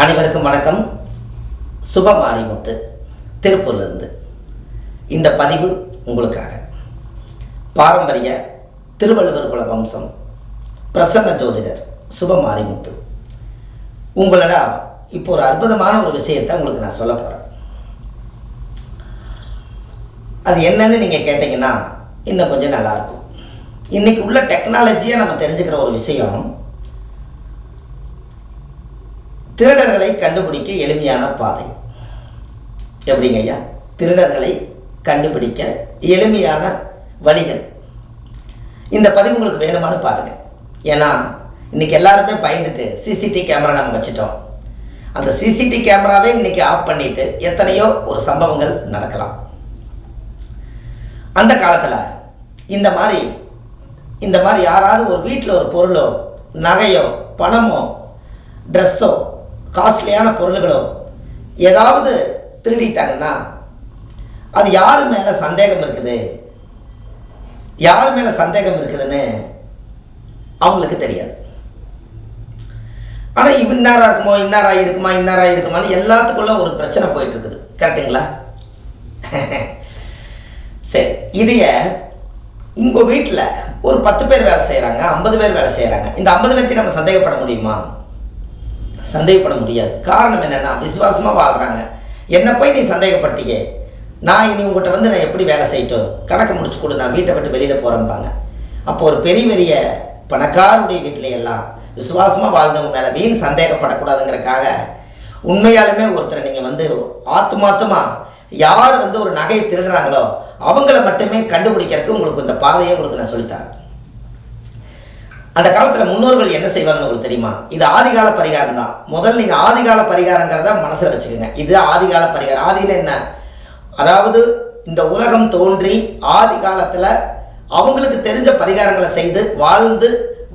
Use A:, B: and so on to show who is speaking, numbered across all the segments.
A: அனைவருக்கும் வணக்கம். சுபமாரிமுத்து திருப்பூர்லேருந்து இந்த பதிவு உங்களுக்காக. பாரம்பரிய திருவள்ளுவர் குல வம்சம் பிரசன்ன ஜோதிடர் சுபமாரிமுத்து உங்களிடம் இப்போ ஒரு அற்புதமான ஒரு விஷயத்தை உங்களுக்கு நான் சொல்ல போகிறேன். அது என்னன்னு நீங்கள் கேட்டிங்கன்னா இன்னும் கொஞ்சம் நல்லாயிருக்கும். இன்றைக்கி உள்ள டெக்னாலஜியை நம்ம தெரிஞ்சுக்கிற ஒரு விஷயம், திருடர்களை கண்டுபிடிக்க எளிமையான பாதை. எப்படிங்க ஐயா? திருடர்களை கண்டுபிடிக்க எளிமையான வழிகள். இந்த பதிவு உங்களுக்கு வேணுமானு பாருங்கள். ஏன்னா இன்றைக்கி எல்லாருமே பயந்துட்டு சிசிடிவி கேமரா நம்ம வச்சுட்டோம். அந்த சிசிடிவி கேமராவே இன்றைக்கி ஆஃப் பண்ணிவிட்டு எத்தனையோ ஒரு சம்பவங்கள் நடக்கலாம். அந்த காலத்தில் இந்த மாதிரி யாராவது ஒரு வீட்டில் ஒரு பொருளோ நகையோ பணமோ ட்ரெஸ்ஸோ காஸ்ட்லியான பொருள்களோ ஏதாவது திருடிட்டாங்கன்னா அது யார் மேலே சந்தேகம் இருக்குதுன்னு அவங்களுக்கு தெரியாது. ஆனால் இன்னாராக இருக்குமோ இன்னாராக இருக்குமான்னு எல்லாத்துக்குள்ள ஒரு பிரச்சனை போயிட்டு இருக்குது. கரெக்டுங்களா? சரி, இதைய உங்கள் வீட்டில் ஒரு 10 பேர் வேலை செய்கிறாங்க, 50 பேர் வேலை செய்கிறாங்க. இந்த 50 பேர்த்தையும் நம்ம சந்தேகப்பட முடியுமா? சந்தேகப்பட முடியாது. காரணம் என்னென்னா, விசுவாசமாக வாழ்கிறாங்க. என்னை போய் நீ சந்தேகப்பட்டீங்க, நான் இனி உங்கள்கிட்ட நான் எப்படி வேலை செய்யட்டும், கணக்கு முடிச்சு கொடு, நான் வீட்டை விட்டு வெளியில் போகிறேன்பாங்க. அப்போ ஒரு பெரிய பணக்காருடைய வீட்டிலையெல்லாம் விசுவாசமாக வாழ்ந்தவங்க மேலே வீண் சந்தேகப்படக்கூடாதுங்கிறக்காக உண்மையாலுமே ஒருத்தரை நீங்கள் ஆத்மாத்தமாக யார் ஒரு நகையை திருடுறாங்களோ அவங்கள மட்டுமே கண்டுபிடிக்கிறதுக்கு உங்களுக்கு இந்த பாதையை உங்களுக்கு நான் சொல்லித்தரேன். அந்த காலத்தில் முன்னோர்கள் என்ன செய்வாங்கன்னு உங்களுக்கு தெரியுமா? இது ஆதிகால பரிகாரம் தான். முதல்ல நீங்கள் ஆதிகால பரிகாரங்கிறத மனசில் வச்சுக்கோங்க. இது ஆதிகால பரிகாரம். ஆதின்னு என்ன? அதாவது இந்த உலகம் தோன்றி ஆதி காலத்தில் அவங்களுக்கு தெரிஞ்ச பரிகாரங்களை செய்து வாழ்ந்து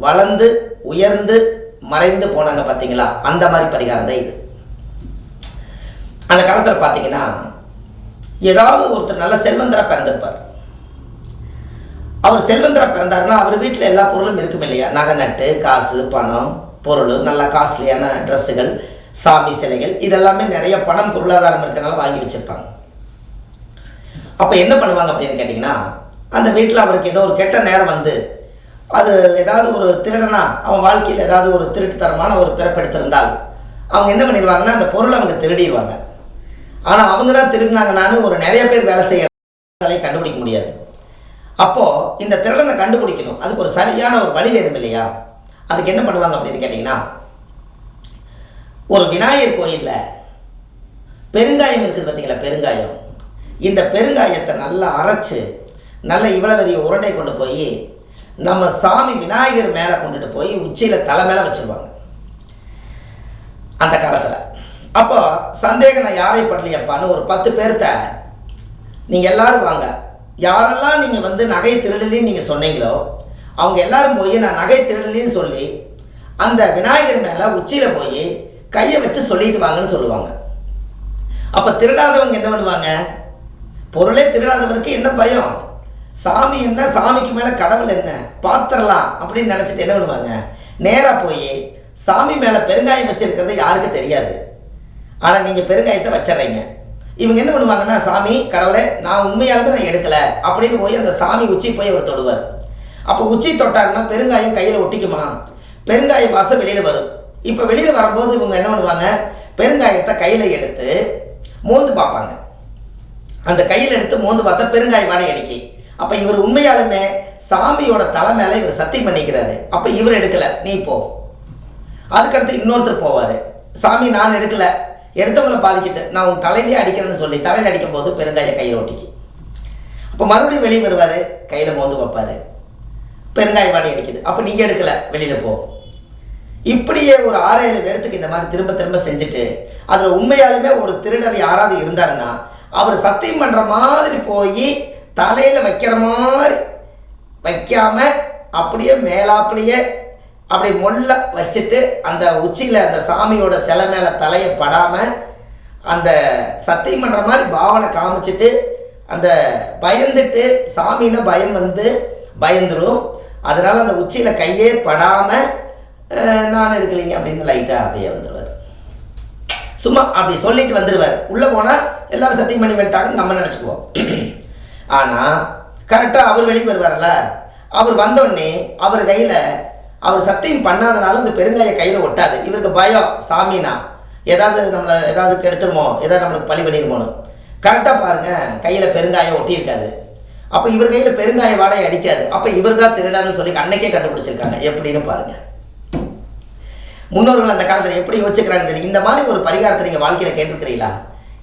A: வளர்ந்து உயர்ந்து மறைந்து போனாங்க பார்த்தீங்களா? அந்த மாதிரி பரிகாரம் தான் இது. அந்த காலத்தில் பார்த்தீங்கன்னா ஏதாவது ஒருத்தர் நல்ல செல்வந்தராக பிறந்திருப்பார். அவர் செல்வந்தராக பிறந்தாருன்னா அவர் வீட்டில் எல்லா பொருளும் இருக்கும் இல்லையா? நகை நட்டு காசு பணம் பொருள், நல்ல காஸ்ட்லியான ட்ரெஸ்ஸுகள், சாமி சிலைகள், இதெல்லாமே நிறைய பணம் பொருளாதாரம் இருக்கிறனால வாங்கி வச்சுருப்பாங்க. அப்போ என்ன பண்ணுவாங்க அப்படின்னு கேட்டிங்கன்னா, அந்த வீட்டில் அவருக்கு ஏதோ ஒரு கெட்ட நேரம் அது ஏதாவது ஒரு திருடனா அவன் வாழ்க்கையில் ஏதாவது ஒரு திருட்டுத்தரமான ஒரு பிறப்பெடுத்திருந்தால் அவங்க என்ன பண்ணிடுவாங்கன்னா அந்த பொருளை அவங்க திருடிடுவாங்க. ஆனால் அவங்க தான் திருடினாங்கன்னு ஒரு நிறைய பேர் வேலை செய்ய கண்டுபிடிக்க முடியாது. அப்போது இந்த திருடனை கண்டுபிடிக்கணும், அதுக்கு ஒரு சரியான ஒரு வழி வேணும் இல்லையா? அதுக்கு என்ன பண்ணுவாங்க அப்படின்னு கேட்டிங்கன்னா, ஒரு விநாயகர் கோயிலில் பெருங்காயம் இருக்குது பார்த்தீங்களா? பெருங்காயம். இந்த பெருங்காயத்தை நல்லா அரைச்சி நல்ல இவ்வளோ பெரிய உருண்டை கொண்டு போய் நம்ம சாமி விநாயகர் மேலே கொண்டுட்டு போய் உச்சியில் தலை மேலே வச்சுருவாங்க அந்த காலத்தில். அப்போ சந்தேகம் நான் யாரை படலையப்பான்னு ஒரு 10 பேர்த்த நீங்கள் எல்லோரும் வாங்க, யாரெல்லாம் நீங்கள் நகை திருடலின்னு நீங்கள் சொன்னீங்களோ அவங்க எல்லாரும் போய் நான் நகை திருடலின்னு சொல்லி அந்த விநாயகர் மேலே உச்சியில் போய் கையை வச்சு சொல்லிட்டு வாங்கன்னு சொல்லுவாங்க. அப்போ திருடாதவங்க என்ன பண்ணுவாங்க? பொருளே திருடாதவருக்கு என்ன பயம்? சாமி என்ன, சாமிக்கு மேலே கடவுள் என்ன பார்த்துடலாம் அப்படின்னு நினச்சிட்டு என்ன பண்ணுவாங்க? நேராக போய் சாமி மேலே பெருங்காயம் வச்சுருக்கிறது யாருக்கு தெரியாது. ஆனால் நீங்கள் பெருங்காயத்தை வச்சிட்றீங்க. இவங்க என்ன பண்ணுவாங்கன்னா, சாமி கடவுளே நான் உண்மையாலுமே நான் எடுக்கலை அப்படின்னு போய் அந்த சாமி உச்சி போய் அவர் தொடுவார். அப்போ உச்சி தொட்டாருன்னா பெருங்காயம் கையில் ஒட்டிக்குமா? பெருங்காய வாசம் வெளியில் வரும். இப்போ வெளியில் வரும்போது இவங்க என்ன பண்ணுவாங்க? பெருங்காயத்தை கையில் எடுத்து மோந்து பார்ப்பாங்க. அந்த கையில் எடுத்து மோந்து பார்த்தா பெருங்காய வாடை அடிக்கி. அப்போ இவர் உண்மையாலுமே சாமியோட தலை மேலே இவர் சத்தியம் பண்ணிக்கிறாரு. அப்போ இவர் எடுக்கலை, நீ போ. அதுக்கடுத்து இன்னொருத்தர் போவார், சாமி நான் எடுக்கலை, எடுத்தவங்களை பாதிக்கிட்டு நான் உன் தலையிலே அடிக்கிறேன்னு சொல்லி தலையில் அடிக்கும்போது பெருங்காய கையில் ஒட்டிக்கு. அப்போ மறுபடியும் வெளியே வருவார், கையில் மோந்து வைப்பார், பெருங்காய வாடை அடிக்குது. அப்போ நீ எடுக்கலை, வெளியில் போ. இப்படியே ஒரு 6-7 பேர்த்துக்கு இந்த மாதிரி திரும்ப திரும்ப செஞ்சுட்டு அதில் உண்மையாலுமே ஒரு திருடர் யாராவது இருந்தாருன்னா அவர் சத்தியம் பண்ணுற மாதிரி போய் தலையில் வைக்கிற மாதிரி வைக்காமல் அப்படியே மேலாப்பிலேயே அப்படி மொல்ல வச்சுட்டு அந்த உச்சியில் அந்த சாமியோட சிலை மேலே தலையை படாமல் அந்த சத்தியம் பண்ணுற மாதிரி பாவனை காமிச்சிட்டு அந்த பயந்துட்டு சாமின்னு பயந்துரும். அதனால் அந்த உச்சியில் கையே படாமல் நான் எடுக்கலைங்க அப்படின்னு லைட்டாக அப்படியே வந்துடுவார். சும்மா அப்படி சொல்லிட்டு வந்துடுவார். உள்ளே போனால் எல்லோரும் சத்தியம் பண்ணி வந்துட்டாங்கன்னு நம்ம நினச்சிக்குவோம். ஆனால் கரெக்டாக அவர் வெளியே வருவார்ல, அவர் வந்தோடனே அவர் கையில் அவர் சத்தியம் பண்ணாதனால அந்த பெருங்காய கையில் ஒட்டாது. இவருக்கு பயம், சாமினா ஏதாவது நம்மளை ஏதாவது கெடுத்துருமோ, ஏதாவது நம்மளுக்கு பழி பண்ணிடுமோன்னு. கரெக்டாக பாருங்கள், கையில் பெருங்காயம் ஒட்டியிருக்காது. அப்போ இவர் கையில் பெருங்காய வாடகை அடிக்காது. அப்போ இவர் தான் திருடான்னு சொல்லி அன்னைக்கே கண்டுபிடிச்சிருக்காங்க. எப்படின்னு பாருங்கள். முன்னோர்கள் அந்த காலத்தில் எப்படி யோசிச்சுக்கிறாங்க தெரியும். இந்த மாதிரி ஒரு பரிகாரத்தை நீங்கள் வாழ்க்கையில் கேட்டிருக்கிறீங்களா?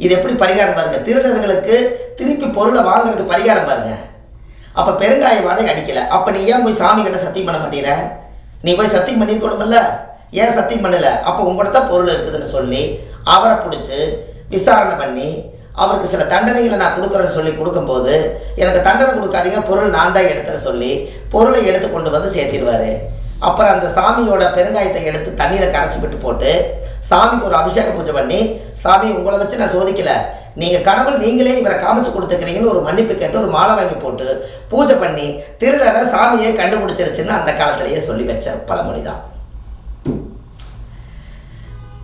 A: இது எப்படி பரிகாரம் பாருங்கள். திருடர்களுக்கு திருப்பி பொருளை வாங்குறதுக்கு பரிகாரம் பாருங்கள். அப்போ பெருங்காய வாடகை அடிக்கலை. அப்போ நீ ஏன் போய் சாமி கிட்ட சத்தியம் பண்ண மாட்டேங்கிற? நீ போய் சத்தியம் பண்ணியிருக்கணுமில்ல, ஏன் சத்தியம் பண்ணலை? அப்போ உங்கள்கிட்ட தான் பொருள் இருக்குதுன்னு சொல்லி அவரை பிடிச்சி விசாரணை பண்ணி அவருக்கு சில தண்டனைகளை நான் கொடுக்குறேன்னு சொல்லி கொடுக்கும்போது, எனக்கு தண்டனை கொடுக்காதீங்க, பொருள் நான் தான் எடுத்துகிற சொல்லி பொருளை எடுத்து கொண்டு வந்து சேர்த்திடுவார். அப்புறம் அந்த சாமியோட பெருங்காயத்தை எடுத்து தண்ணியில் கரைச்சி விட்டு போட்டு சாமிக்கு ஒரு அபிஷேக பூஜை பண்ணி, சாமி உங்களை வச்சு நான் சோதிக்கலை, நீங்கள் கடவுள் நீங்களே இவரை காமிச்சு கொடுத்துக்கிறீங்கன்னு ஒரு மன்னிப்பு கேட்டு ஒரு மாலை வாங்கி போட்டு பூஜை பண்ணி திருடரை சாமியை கண்டுபிடிச்சிருச்சுன்னு அந்த காலத்திலேயே சொல்லி வச்ச பழமொழி தான்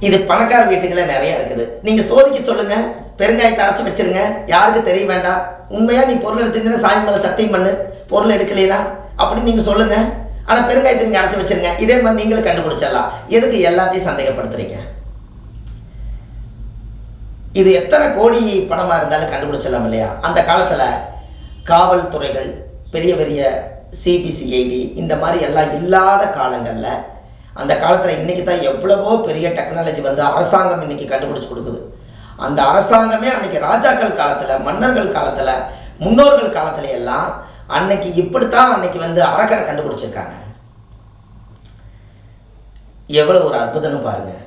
A: இது. பணக்கார வீட்டுகளே நிறைய இருக்குது. நீங்கள் சோதிக்க சொல்லுங்கள், பெருங்காயத்தை அரைச்சி வச்சிருங்க, யாருக்கு தெரிய வேண்டாம். உண்மையாக நீ பொருள் எடுத்துருந்தீங்கன்னா சாமி மேலே சத்தியம் பண்ணு, பொருள் எடுக்கலையா அப்படின்னு நீங்கள் சொல்லுங்கள். ஆனால் பெருங்காயத்தை நீங்கள் அரைச்சி வச்சுருங்க. இதே மாதிரி நீங்களும் கண்டுபிடிச்சிடலாம். எதுக்கு எல்லாத்தையும் சந்தேகப்படுத்துறீங்க? இது எத்தனை கோடி பணமாக இருந்தாலும் கண்டுபிடிச்சிடலாம் இல்லையா? அந்த காலத்தில் காவல்துறைகள், பெரிய பெரிய சிபிசிஐடி இந்த மாதிரி எல்லாம் இல்லாத காலங்களில், அந்த காலத்தில் இன்றைக்கி தான் எவ்வளவோ பெரிய டெக்னாலஜி வந்து அரசாங்கம் இன்றைக்கி கண்டுபிடிச்சி கொடுக்குது. அந்த அரசாங்கமே அன்றைக்கி ராஜாக்கள் காலத்தில், மன்னர்கள் காலத்தில், முன்னோர்கள் காலத்துல எல்லாம் அன்னைக்கு இப்படித்தான் அன்னைக்கு வந்து அறக்கடை கண்டுபிடிச்சிருக்காங்க. எவ்வளோ ஒரு அற்புதம்னு பாருங்கள்.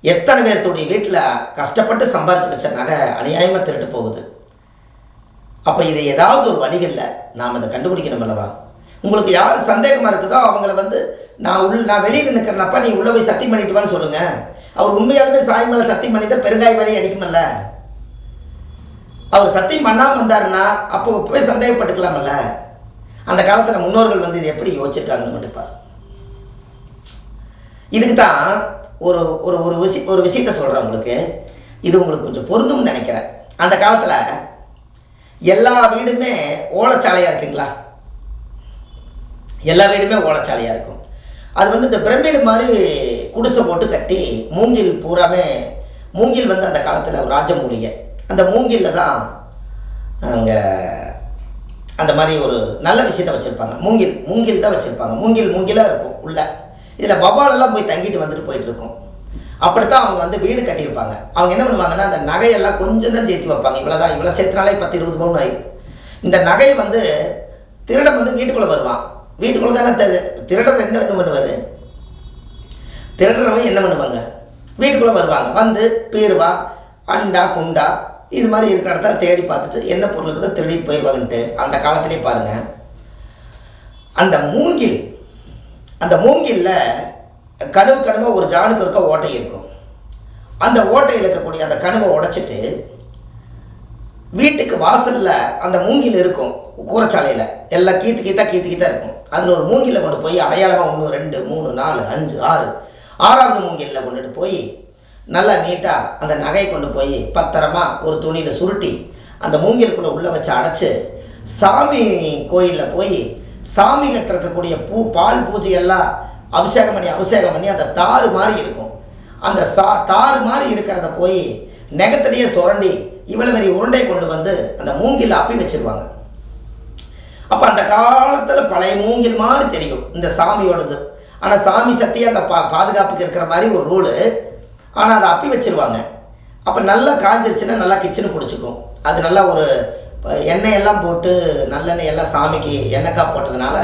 A: எத்தனை பேர்த்துடைய வீட்டில் கஷ்டப்பட்டு சம்பாரித்து வச்ச நகை அநியாயமாக திருட்டு போகுது. அப்போ இதை ஏதாவது ஒரு வழிகளில் நாம் இதை கண்டுபிடிக்கணும் அல்லவா? உங்களுக்கு யார் சந்தேகமாக இருக்குதோ அவங்கள வந்து நான் வெளியில் நிற்கிறேனப்பா, நீ உள்ளே போய் சத்தியம் பண்ணிட்டு வான்னு சொல்லுங்கள். அவர் உண்மையாலுமே சாய் மேலே சத்தியம் பண்ணி தான் பெருங்காய வழி அடிக்குமல்ல. அவர் சத்தியம் பண்ணாமல் வந்தாருன்னா அப்போ போய் சந்தேகப்பட்டுக்கலாமல்ல. அந்த காலத்தில் முன்னோர்கள் வந்து இது எப்படி யோசிச்சிருக்காங்கன்னு மட்டும் பாரு. இதுக்கு தான் ஒரு விஷயத்தை சொல்கிறேன் உங்களுக்கு. இது உங்களுக்கு கொஞ்சம் பொருந்தும்னு நினைக்கிறேன். அந்த காலத்தில் எல்லா வீடுமே ஓலைச்சாலையாக இருக்குங்களா? எல்லா வீடுமே ஓலைச்சாலையாக இருக்கும். அது வந்து இந்த பிரமிடு மாதிரி குடிசை போட்டு கட்டி மூங்கில் பூராமே, மூங்கில் வந்து அந்த காலத்தில் ஒரு ராஜமூலிகை, அந்த மூங்கிலில் தான் அங்கே அந்த மாதிரி ஒரு நல்ல விஷயத்தை வச்சுருப்பாங்க. மூங்கில் தான் வச்சுருப்பாங்க. மூங்கிலாக இருக்கும் உள்ள. இதில் வவ்வாலெல்லாம் போய் தங்கிட்டு வந்துட்டு போயிட்டுருக்கும். அப்படித்தான் அவங்க வந்து வீடு கட்டியிருப்பாங்க. அவங்க என்ன பண்ணுவாங்கன்னா, அந்த நகையெல்லாம் கொஞ்சம் தான் சேர்த்து வைப்பாங்க. இவ்வளோ சேர்த்துனாலே 10-20 பவுன் ஆயிடும். இந்த நகையை வந்து திருடன் வந்து வீட்டுக்குள்ளே வருவான். வீட்டுக்குள்ளே தானே திருடன் என்ன பண்ணுவார்? திருடுறவங்க என்ன பண்ணுவாங்க? வீட்டுக்குள்ளே வருவாங்க. வந்து பீருவா, அண்டா, குண்டா இது மாதிரி இருக்கிற இடத்துல தேடி பார்த்துட்டு என்ன பொருளுக்கு தான் திருடிட்டு போயிடுவாங்கன்ட்டு அந்த காலத்திலே பாருங்கள். அந்த மூங்கிலில் கனவு ஒரு ஜானுக்கு இருக்க ஓட்டை இருக்கும். அந்த ஓட்டையில் இருக்கக்கூடிய அந்த கனவை உடைச்சிட்டு வீட்டுக்கு வாசலில் அந்த மூங்கில் இருக்கும். கூரைச்சாலையில் எல்லாம் கீத்தா இருக்கும். அதில் ஒரு மூங்கிலில் கொண்டு போய் அடையாளமாக 1 2 3 4 5 6 6வது மூங்கிலில் கொண்டுட்டு போய் நல்லா நீட்டாக அந்த நகையை கொண்டு போய் பத்திரமா ஒரு துணியில் சுருட்டி அந்த மூங்கிலுக்குள்ளே உள்ளே வச்சு அடைச்சி சாமி கோயிலில் போய் சாமி கிட்ட இருக்கக்கூடிய பால் பூஜையெல்லாம் அபிஷேகம் பண்ணி அந்த தாறு மாதிரி இருக்கும். அந்த தாறு மாதிரி இருக்கிறத போய் நெகத்திலேயே சுரண்டி இவ்வளோ பெரிய உருண்டை கொண்டு வந்து அந்த மூங்கில் அப்பி வச்சுருவாங்க. அப்போ அந்த காலத்தில் பழைய மூங்கில் மாதிரி தெரியும் இந்த சாமியோடது. ஆனால் சாமி சக்தியாக அங்கே பாதுகாப்புக்கு இருக்கிற மாதிரி ஒரு ரூலு. ஆனால் அதை அப்பி வச்சுருவாங்க. அப்போ நல்லா காஞ்சிருச்சுன்னா நல்லா கிச்சனு பிடிச்சிக்கும். அது நல்லா ஒரு எண்ணெயெல்லாம் போட்டு நல்லெண்ணெய் எல்லாம் சாமிக்கு எண்ணெய்க்காய் போட்டதுனால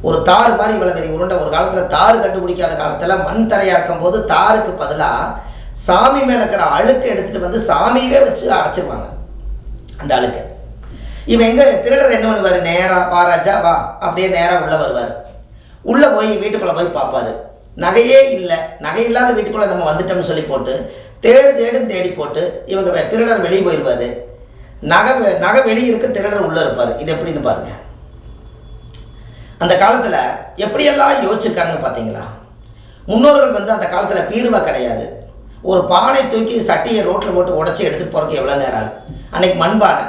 A: ஒரு தார் மாதிரி இவ்வளோ பெரிய உருண்டை. ஒரு காலத்தில் தார் கண்டுபிடிக்காத காலத்தில் மண் தரையாக இருக்கும்போது தாருக்கு பதிலாக சாமி மேலே இருக்கிற அழுக்கை எடுத்துகிட்டு வந்து சாமியவே வச்சு அடைச்சிருவாங்க அந்த அழுக்கை. இவன் எங்கே திருடர் என்ன பண்ணுவார்? நேராக வா ராஜா வா, அப்படியே நேராக உள்ளே வருவார். உள்ளே போய் வீட்டுக்குள்ளே போய் பார்ப்பார். நகையே இல்லை. நகை இல்லாத வீட்டுக்குள்ளே நம்ம வந்துட்டோம்னு சொல்லி போட்டு தேடி போட்டு இவங்க திருடர் வெளியே போயிடுவார். நகை வெளியே இருக்க, திருடர் உள்ளே இருப்பார். இது எப்படின்னு பாருங்கள். அந்த காலத்தில் எப்படியெல்லாம் யோசிச்சிருக்காங்கன்னு பார்த்தீங்களா? முன்னோர்கள் வந்து அந்த காலத்தில் பீருவா கிடையாது. ஒரு பானை தூக்கி சட்டியை ரோட்டில் போட்டு உடச்சி எடுத்துகிட்டு போகிறதுக்கு எவ்வளோ நேரம் ஆகும்? அன்றைக்கி மண்பானை,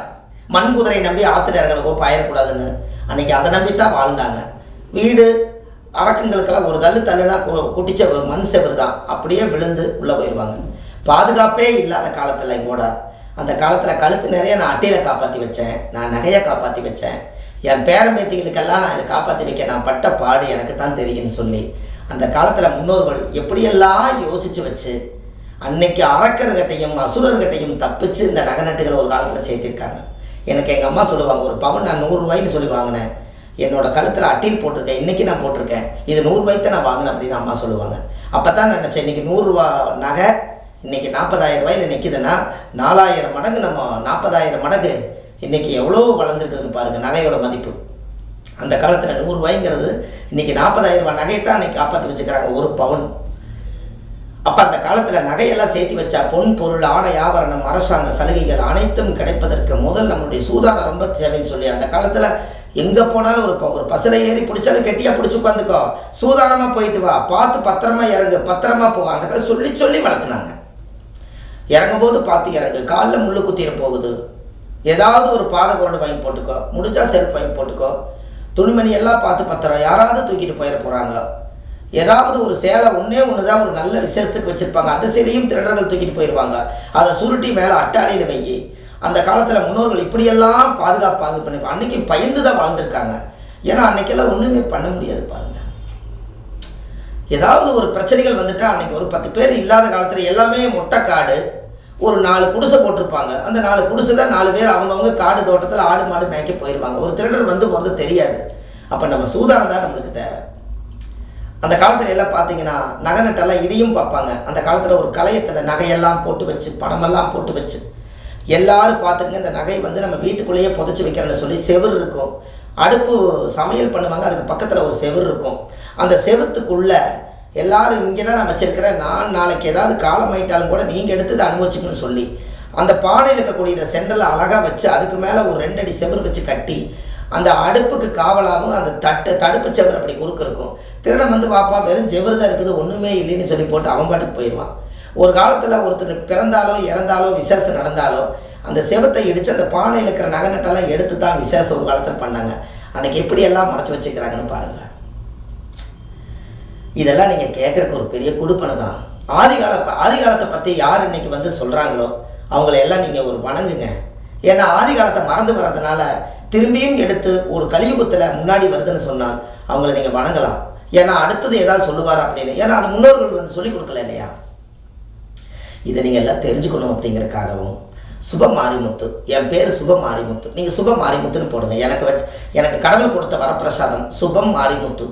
A: மண் குதிரை நம்பி ஆற்றுல இறங்கணுக்கோ பாயிடக்கூடாதுன்னு அன்றைக்கி அதை நம்பித்தான் வாழ்ந்தாங்க. வீடு அரக்கங்களுக்கெல்லாம் ஒரு தள்ளுனா குட்டிச்ச ஒரு மண் செவரு தான், அப்படியே விழுந்து உள்ளே போயிடுவாங்க. பாதுகாப்பே இல்லாத காலத்தில் எங்கூட அந்த காலத்தில் கழுத்து நிறைய நான் அட்டையில் காப்பாற்றி வச்சேன், நான் நகையை காப்பாற்றி வச்சேன். என் பேரம்பேத்திகளுக்கெல்லாம் நான் இதை காப்பாற்றி வைக்க நான் பட்ட பாடு எனக்கு தான் தெரியும்னு சொல்லி அந்த காலத்தில் முன்னோர்கள் எப்படியெல்லாம் யோசித்து வச்சு அன்னைக்கு அரக்கர்கிட்டையும் அசுரர்கிட்டையும் தப்பிச்சு இந்த நகை நட்டுகளை ஒரு காலத்தில் சேர்த்திருக்காங்க. எனக்கு எங்கள் அம்மா சொல்லுவாங்க, ஒரு பவுன் நான் 100 ரூபாய்ன்னு சொல்லி வாங்கினேன், என்னோட கழுத்தில் அட்டியில் போட்டிருக்கேன், இன்றைக்கி நான் போட்டிருக்கேன், இது 100 ரூபாய்க்கு நான் வாங்கினேன் அப்படின்னு அம்மா சொல்லுவாங்க. அப்போ தான் நினச்சேன், இன்றைக்கி 100 ரூபா நகை இன்றைக்கி 40,000 ரூபாயில் நிற்கிதுன்னா 4000 மடங்கு, நம்ம 40,000 மடங்கு இன்றைக்கி எவ்வளோ வளர்ந்துருக்குதுன்னு பாருங்கள் நகையோட மதிப்பு. அந்த காலத்தில் 100 ரூபாய்ங்கிறது இன்றைக்கி 40,000 ரூபாய் நகையை தான் இன்றைக்கி காப்பாற்றி வச்சுக்கிறாங்க ஒரு பவுன். அப்போ அந்த காலத்தில் நகையெல்லாம் சேர்த்து வச்சா பொன் பொருள் ஆடை ஆபரணம் அரசாங்க சலுகைகள் அனைத்தும் கிடைப்பதற்கு முதல் நம்மளுடைய சூதானம் ரொம்ப தேவைன்னு சொல்லி அந்த காலத்தில் எங்கே போனாலும் ஒரு பஸ்ஸில் ஏறி பிடிச்சாலும் கெட்டியாக பிடிச்சி உட்காந்துக்கோ, சூதானமாக போயிட்டு வா, பார்த்து பத்திரமா இறங்கு, பத்திரமா போ, அந்த காலம் சொல்லி சொல்லி வளர்த்துனாங்க. இறங்கும்போது பார்த்து இறங்கு, காலில் முள்ளு குத்திர போகுது, ஏதாவது ஒரு பாத குரடு வாங்கி போட்டுக்கோ, முடிஞ்சா செருப்பு வாங்கி போட்டுக்கோ, துணிமணி எல்லாம் பார்த்து பத்திரம், யாராவது தூக்கிட்டு போயிட போகிறாங்க, ஏதாவது ஒரு சேலை ஒன்று தான் ஒரு நல்ல விசேஷத்துக்கு வச்சுருப்பாங்க, அந்த சேலையும் திருடர்கள் தூக்கிட்டு போயிடுவாங்க, அதை சுருட்டி மேலே அட்டாளியில் வையி. அந்த காலத்தில் முன்னோர்கள் இப்படியெல்லாம் பாதுகாப்பு பண்ணி அன்றைக்கி பயந்து தான் வாழ்ந்துருக்காங்க. ஏன்னா அன்றைக்கெல்லாம் ஒன்றுமே பண்ண முடியாது பாருங்கள். ஏதாவது ஒரு பிரச்சனைகள் வந்துட்டால் அன்றைக்கி ஒரு 10 பேர் இல்லாத காலத்தில் எல்லாமே மொட்டைக்காடு, ஒரு 4 குடிசை போட்டிருப்பாங்க, அந்த 4 குடிசை தான் 4 பேர் அவங்கவுங்க காடு தோட்டத்தில் ஆடு மாடு மேய்க்க போயிடுவாங்க. ஒரு திருடர் வந்து போகிறது தெரியாது. அப்போ நம்ம சூதானம் தான் நம்மளுக்கு தேவை. அந்த காலத்தில் எல்லாம் பார்த்தீங்கன்னா நகை நட்டெல்லாம் இதையும் பார்ப்பாங்க. அந்த காலத்தில் ஒரு கலையத்தில் நகையெல்லாம் போட்டு வச்சு பணமெல்லாம் போட்டு வச்சு எல்லாரும் பார்த்துங்க, இந்த நகை வந்து நம்ம வீட்டுக்குள்ளேயே புதைச்சி வைக்கிறேன்னு சொல்லி செவுரு இருக்கும், அடுப்பு சமையல் பண்ணுவாங்க, அதுக்கு பக்கத்தில் ஒரு செவுரு இருக்கும். அந்த செவுத்துக்குள்ளே எல்லாரும் இங்கே தான் நான் வச்சுருக்கிறேன், நான் நாளைக்கு ஏதாவது காலமாயிட்டாலும் கூட நீங்கள் எடுத்து இதை அனுபவிச்சுக்கணும்னு சொல்லி அந்த பானையில் இருக்கக்கூடிய சென்டரில் அழகாக வச்சு அதுக்கு மேலே ஒரு 2 அடி செவுரு வச்சு கட்டி அந்த அடுப்புக்கு காவலாகவும் அந்த தடுப்பு செவுரு அப்படி குறுக்கு இருக்கும். திருடன் வந்து வாப்பா வெறும் செவுரு தான் இருக்குது ஒன்றுமே இல்லைன்னு சொல்லி போட்டு அவன் பாட்டுக்கு போயிடுவான். ஒரு காலத்தில் ஒருத்தர் பிறந்தாலோ இறந்தாலோ விசேஷம் நடந்தாலோ அந்த செவத்தை இடித்து அந்த பானையில் இருக்கிற நகை நட்டெல்லாம் எடுத்து தான் விசேஷம் ஒரு காலத்தில் பண்ணாங்க. அன்றைக்கி எப்படியெல்லாம் மறைச்சி வச்சுக்கிறாங்கன்னு பாருங்கள். இதெல்லாம் நீங்கள் கேட்குறக்கு ஒரு பெரிய கொடுப்பனை தான். ஆதி காலத்தை பற்றி யார் இன்றைக்கி வந்து சொல்கிறாங்களோ அவங்கள எல்லாம் நீங்கள் ஒரு வணங்குங்க. ஏன்னா ஆதி காலத்தை மறந்து வர்றதுனால திரும்பியும் எடுத்து ஒரு கலியுகத்தில் முன்னாடி வருதுன்னு சொன்னால் அவங்கள நீங்கள் வணங்கலாம். ஏன்னா அடுத்தது ஏதாவது சொல்லுவார் அப்படின்னு. ஏன்னா அது முன்னோர்கள் வந்து சொல்லிக் கொடுக்கல இல்லையா? இதை நீங்கள் எல்லாம் தெரிஞ்சுக்கணும் அப்படிங்கிறதுக்காகவும் சுப மாரிமுத்து, என் பேர் சுப மாரிமுத்து, நீங்கள் சுப மாரிமுத்துன்னு போடுங்க. எனக்கு கடவுள் கொடுத்த வரப்பிரசாதம் சுபம் மாரிமுத்து.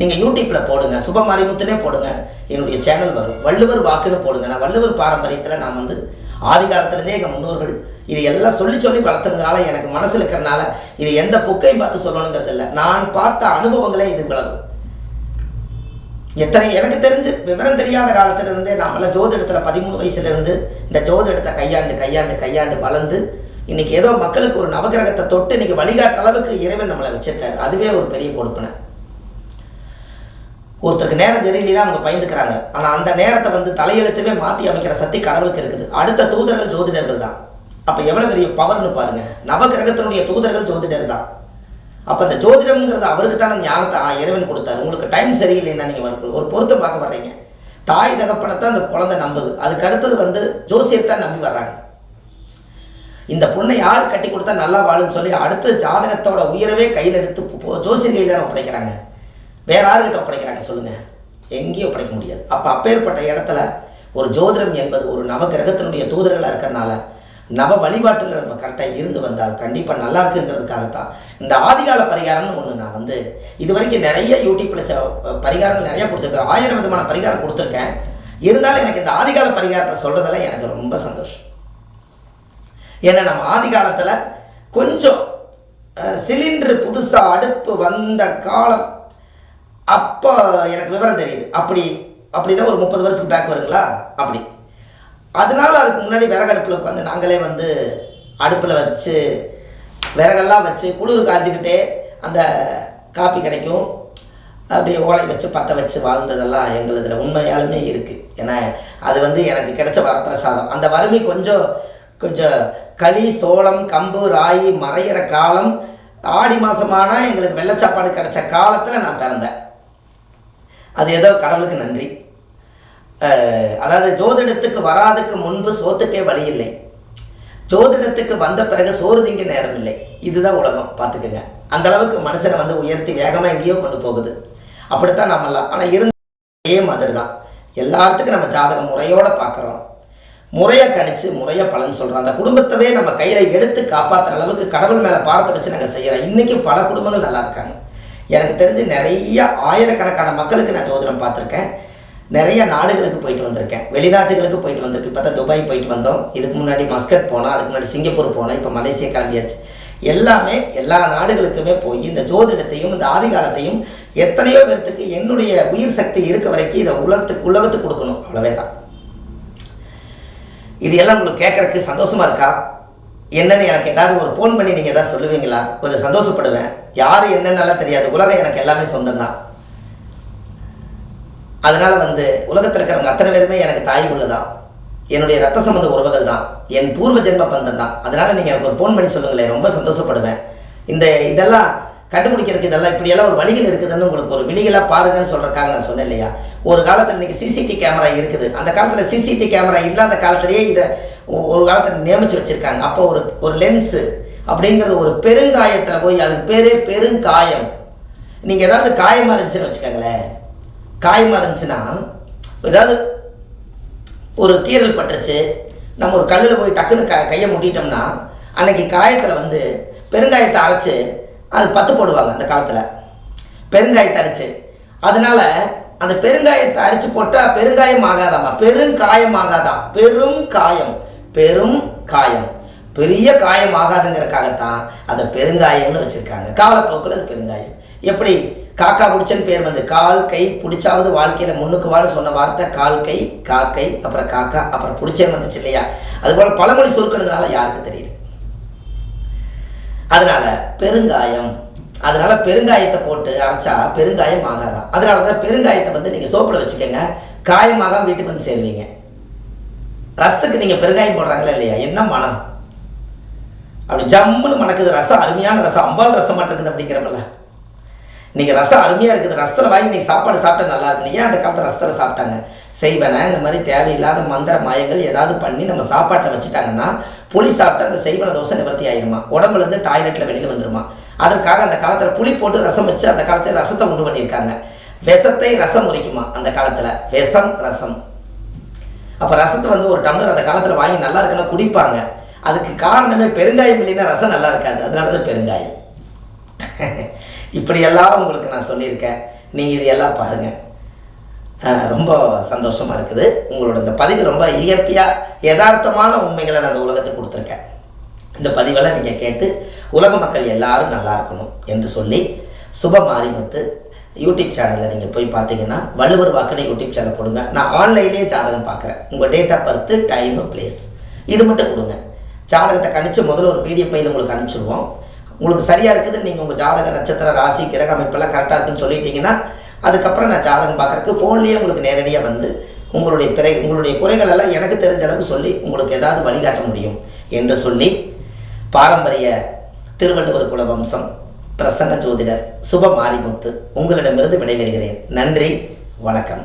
A: நீங்கள் யூடியூப்பில் போடுங்க, சுப மாரிமுத்துனே போடுங்க, என்னுடைய சேனல் வரும். வள்ளுவர் வாக்குன்னு போடுங்க. நான் வள்ளுவர் பாரம்பரியத்தில் நான் வந்து ஆதி காலத்துலேருந்தே எங்கள் முன்னோர்கள் இது எல்லாம் சொல்லி சொல்லி வளர்த்துறதுனால எனக்கு மனசில் இருக்கிறனால இது எந்த புக்கையும் பார்த்து சொல்லணுங்கிறது இல்லை, நான் பார்த்த அனுபவங்களே இது விளவு. எத்தனை எனக்கு தெரிஞ்சு விவரம் தெரியாத காலத்திலிருந்தே நாமெல்லாம் ஜோதிடத்தில் 13 வயசுலேருந்து இந்த ஜோதிடத்தை கையாண்டு வளர்ந்து இன்றைக்கி ஏதோ மக்களுக்கு ஒரு நவகிரகத்தை தொட்டு இன்றைக்கி வழிகாட்டுற அளவுக்கு இறைவன் நம்மளை வச்சிருக்காரு. அதுவே ஒரு பெரிய கொடுப்பனை. ஒருத்தருக்கு நேரம் சரியில்லைன்னா அவங்க பயந்துக்கிறாங்க, ஆனால் அந்த நேரத்தை வந்து தலையெழுத்தவே மாற்றி அமைக்கிற சக்தி கடவுளுக்கு இருக்குது. அடுத்த தூதர்கள் ஜோதிடர்கள் தான். அப்போ எவ்வளோ பெரிய பவர்னு பாருங்கள். நவகிரகத்தினுடைய தூதர்கள் ஜோதிடர் தான். அப்போ அந்த ஜோதிடம்ங்கிறது அவருக்கு தானே ஞானத்தை இறைவன் கொடுத்தாரு. உங்களுக்கு டைம் சரியில்லைன்னா நீங்கள் ஒரு பொருத்தம் பார்க்க வர்றீங்க, தாய் தகப்பனைத்தான் அந்த குழந்தை நம்புது, அதுக்கு அடுத்தது வந்து ஜோசியர் தான் நம்பி வர்றாங்க. இந்த பொண்ணை யார் கட்டி கொடுத்தா நல்லா வாழுன்னு சொல்லி அடுத்த ஜாதகத்தோட உயரவே கையில் எடுத்து ஜோசியர் கையில் தானே ஒப்படைக்கிறாங்க. வேற யாருக்கிட்ட ஒப்படைக்கிறாங்க சொல்லுங்கள்? எங்கேயும் ஒப்படைக்க முடியாது. அப்பேற்பட்ட இடத்துல ஒரு ஜோதிடம் என்பது ஒரு நவகிரகத்தினுடைய தூதர்களாக இருக்கிறனால நவ வழிபாட்டில் நம்ம கரெக்டாக இருந்து வந்தால் கண்டிப்பாக நல்லா இருக்குங்கிறதுக்காகத்தான் இந்த ஆதிகால பரிகாரம்னு ஒன்று நான் வந்து இது வரைக்கும் நிறைய யூடியூப்பில் பரிகாரங்கள் நிறையா கொடுத்துருக்கேன். 1000 விதமான பரிகாரம் கொடுத்துருக்கேன். இருந்தாலும் எனக்கு இந்த ஆதிகால பரிகாரத்தை சொல்கிறதுல எனக்கு ரொம்ப சந்தோஷம். ஏன்னா நம்ம ஆதி காலத்தில் கொஞ்சம் சிலிண்டரு புதுசாக அடுப்பு வந்த காலம் அப்போ எனக்கு விவரம் தெரியுது. அப்படின்னா ஒரு 30 வருஷத்துக்கு பேக் வருங்களா அப்படி. அதனால் அதுக்கு முன்னாடி விறகடுப்பில் உட்காந்து நாங்களே வந்து அடுப்பில் வச்சு விறகெல்லாம் வச்சு குளிர் காய்ச்சிக்கிட்டே அந்த காப்பி கிடைக்கும். அப்படியே ஓலை வச்சு பற்ற வச்சு வாழ்ந்ததெல்லாம் எங்களுதில் உண்மையாலுமே இருக்குது. ஏன்னா அது வந்து எனக்கு கிடைச்ச வரப்பிரசாதம். அந்த வறுமை கொஞ்சம் களி, சோளம், கம்பு, ராகி மறையிற காலம், ஆடி மாதமானா எங்களுக்கு வெள்ளச்சாப்பாடு கிடைச்ச காலத்தில் நான் பிறந்தேன். அது ஏதோ கடவுளுக்கு நன்றி. அதாவது ஜோதிடத்துக்கு வராதுக்கு முன்பு சோத்துக்கே வழி இல்லை, ஜோதிடத்துக்கு வந்த பிறகு சோறு திங்க நேரம் இல்லை. இதுதான் உலகம், பார்த்துக்குங்க. அந்தளவுக்கு மனுஷனை வந்து உயர்த்தி வேகமாக எங்கேயோ கொண்டு போகுது. அப்படித்தான் நம்மளாம். ஆனால் இருந்தே மாதிரி தான் எல்லாத்துக்கும் நம்ம ஜாதகம் முறையோடு பார்க்குறோம், முறையாக கணிச்சு முறையாக பலன் சொல்கிறோம். அந்த குடும்பத்தவே நம்ம கையில் எடுத்து காப்பாற்றுற அளவுக்கு கடவுள் மேலே பாரத்தை வச்சு நாங்கள் செய்கிறோம். இன்றைக்கி பல குடும்பங்கள் நல்லா இருக்காங்க. எனக்கு தெரிஞ்சு நிறைய ஆயிரக்கணக்கான மக்களுக்கு நான் ஜோதிடம் பார்த்துருக்கேன். நிறைய நாடுகளுக்கு போயிட்டு வந்திருக்கேன், வெளிநாட்டுகளுக்கு போயிட்டு வந்திருக்கு. இப்போ தான் துபாய் போயிட்டு வந்தோம், இதுக்கு முன்னாடி மஸ்கட் போனோம், அதுக்கு முன்னாடி சிங்கப்பூர் போனோம், இப்போ மலேசியா கிளம்பியாச்சு. எல்லாமே எல்லா நாடுகளுக்குமே போய் இந்த ஜோதிடத்தையும் இந்த ஆதிகாலத்தையும் எத்தனையோ பேர்த்துக்கு என்னுடைய உயிர் சக்தி இருக்க வரைக்கும் இதை உலகத்துக்கு கொடுக்கணும். அவ்வளவே தான். இது எல்லாம் உங்களுக்கு கேட்குறதுக்கு சந்தோஷமாக இருக்கா? என்னென்னு எனக்கு ஏதாவது ஒரு ஃபோன் பண்ணி நீங்கள் எதாவது சொல்லுவீங்களா? கொஞ்சம் சந்தோஷப்படுவேன். யார் என்னென்னலாம் தெரியாது, உலகம் எனக்கு எல்லாமே சொந்தம்தான். அதனால் வந்து உலகத்தில் இருக்கிறவங்க அத்தனை பேருமே எனக்கு தாய் உள்ள தான், என்னுடைய ரத்த சம்பந்த உறவுகள் தான், என் பூர்வ ஜென்ம பந்தம் தான். அதனால் நீங்கள் எனக்கு ஒரு ஃபோன் பண்ணி சொல்லுங்களேன், ரொம்ப சந்தோஷப்படுவேன். இதெல்லாம் கண்டுபிடிக்கிறதுக்கு இதெல்லாம் இப்படியெல்லாம் ஒரு வழிகள் இருக்குதுன்னு உங்களுக்கு ஒரு விழிகளாக பாருங்கன்னு சொல்கிறதுக்காக நான் சொன்னேன் இல்லையா? ஒரு காலத்தில் இன்றைக்கி சிசிடிவி கேமரா இருக்குது, அந்த காலத்தில் சிசிடிவி கேமரா இல்லாத காலத்திலேயே இதை ஒரு காலத்தில் நியமித்து வச்சுருக்காங்க. அப்போ ஒரு லென்ஸு அப்படிங்கிறது ஒரு பெருங்காயத்தில் போய் அதுக்கு பேரே பெருங்காயம். நீங்கள் ஏதாவது காயமாக இருந்துச்சுன்னு வச்சுக்கோங்களேன், காயமாக இருந்துச்சுன்னா ஏதாவது ஒரு கீரல் பட்டுருச்சு, நம்ம ஒரு கல்லில் போய் டக்குன்னு கையை முட்டிட்டோம்னா அன்றைக்கி காயத்தில் வந்து பெருங்காயத்தை அரைச்சி அது பத்து போடுவாங்க அந்த காலத்தில், பெருங்காயத்தை அரைச்சி. அதனால் அந்த பெருங்காயத்தை அரைச்சி போட்டால் பெருங்காயம் ஆகாதாம்மா, பெருங்காயம் ஆகாதான். பெரும் காயம் பெரிய காயம் ஆகாதுங்கிறதுக்காகத்தான் அதை பெருங்காயம்னு வச்சுருக்காங்க. காலப்போக்கில் அது பெருங்காயம். எப்படி காக்கா பிடிச்சன்னு பேர் வந்து கால் கை பிடிச்சாவது வாழ்க்கையில் முன்னுக்கு வாழ சொன்ன வார்த்தை கால் கை, காக்கை, அப்புறம் காக்கா, அப்புறம் பிடிச்சேன்னு வந்துச்சு இல்லையா? அதுபோல் பழமொழி சுருக்கினதுனால யாருக்கு தெரியுது? அதனால் பெருங்காயம், அதனால் பெருங்காயத்தை போட்டு அரைச்சா பெருங்காயம் ஆகாதான். அதனால தான் பெருங்காயத்தை வந்து நீங்கள் சோப்பில் வச்சுக்கோங்க, காயமாக வீட்டுக்கு வந்து சேருவீங்க. ரசத்துக்கு நீங்கள் பெருங்காயம் போடுறாங்களா இல்லையா? என்ன மனம், அப்படி ஜம்முன்னு மணக்குது. ரசம் அருமையான ரசம், அம்பாள் ரசம் மாட்டேங்குது அப்படிங்கிறமல்ல. நீங்கள் ரசம் அருமையாக இருக்குது, ரசத்தில் வாங்கி நீங்கள் சாப்பாடு சாப்பிட்டா நல்லா இருக்கு. ஏன் அந்த காலத்தில் ரசத்தில் சாப்பிட்டாங்க? செய்வனை இந்த மாதிரி தேவையில்லாத மந்திர மாயங்கள் ஏதாவது பண்ணி நம்ம சாப்பாட்டில் வச்சுட்டாங்கன்னா புளி சாப்பிட்டா அந்த செய்வன தோசை நிவர்த்தி ஆயிருமா, உடம்புலேருந்து டாய்லெட்டில் வெளியில் வந்துருமா. அதற்காக அந்த காலத்தில் புளி போட்டு ரசம் வச்சு அந்த காலத்தில் ரசத்தை உண்டு பண்ணியிருக்காங்க. விஷத்தை ரசம் முறிக்குமா அந்த காலத்தில், விஷம் ரசம். அப்போ ரசத்தை வந்து ஒரு டம்ளர் அந்த காலத்தில் வாங்கி நல்லா இருக்குன்னா குடிப்பாங்க. அதுக்கு காரணமே பெருங்காயம் இல்லைன்னா ரசம் நல்லா இருக்காது, அதனால தான் பெருங்காயம். இப்படியெல்லாம் உங்களுக்கு நான் சொல்லியிருக்கேன், நீங்கள் இது எல்லாம் பாருங்கள். ரொம்ப சந்தோஷமாக இருக்குது. உங்களோட இந்த பதிவு ரொம்ப இயற்கையாக யதார்த்தமான உண்மைகளை நான் அந்த உலகத்துக்கு கொடுத்துருக்கேன். இந்த பதிவெல்லாம் நீங்கள் கேட்டு உலக மக்கள் எல்லாரும் நல்லா இருக்கணும் என்று சொல்லி, சுப மாரிமுத்து யூடியூப் சேனலில் நீங்கள் போய் பார்த்தீங்கன்னா வள்ளுவர் வாக்குன்னு யூடியூப் சேனல் போடுங்க. நான் ஆன்லைன்லேயே ஜாதகம் பார்க்குறேன். உங்கள் date of birth, time, place இது மட்டும் கொடுங்க. ஜாதகத்தை கணிச்சு முதல்ல ஒரு PDF ஃபைல் உங்களுக்கு அனுப்பிச்சிடுவோம். உங்களுக்கு சரியாக இருக்குதுன்னு நீங்கள் உங்கள் ஜாதக நட்சத்திர ராசி கிரக அமைப்பெல்லாம் கரெக்டாக இருக்குன்னு சொல்லிட்டீங்கன்னா அதுக்கப்புறம் நான் ஜாதகம் பார்க்குறதுக்கு ஃபோன்லேயே உங்களுக்கு நேரடியாக வந்து உங்களுடைய குறைகள் எல்லாம் எனக்கு தெரிஞ்ச அளவுக்கு சொல்லி உங்களுக்கு ஏதாவது வழிகாட்ட முடியும் என்று சொல்லி, பாரம்பரிய திருவள்ளுவர் குல வம்சம் பிரசன்ன ஜோதிடர் சுப மாரிமுத்து உங்களிடமிருந்து விடைபெறுகிறேன். நன்றி, வணக்கம்.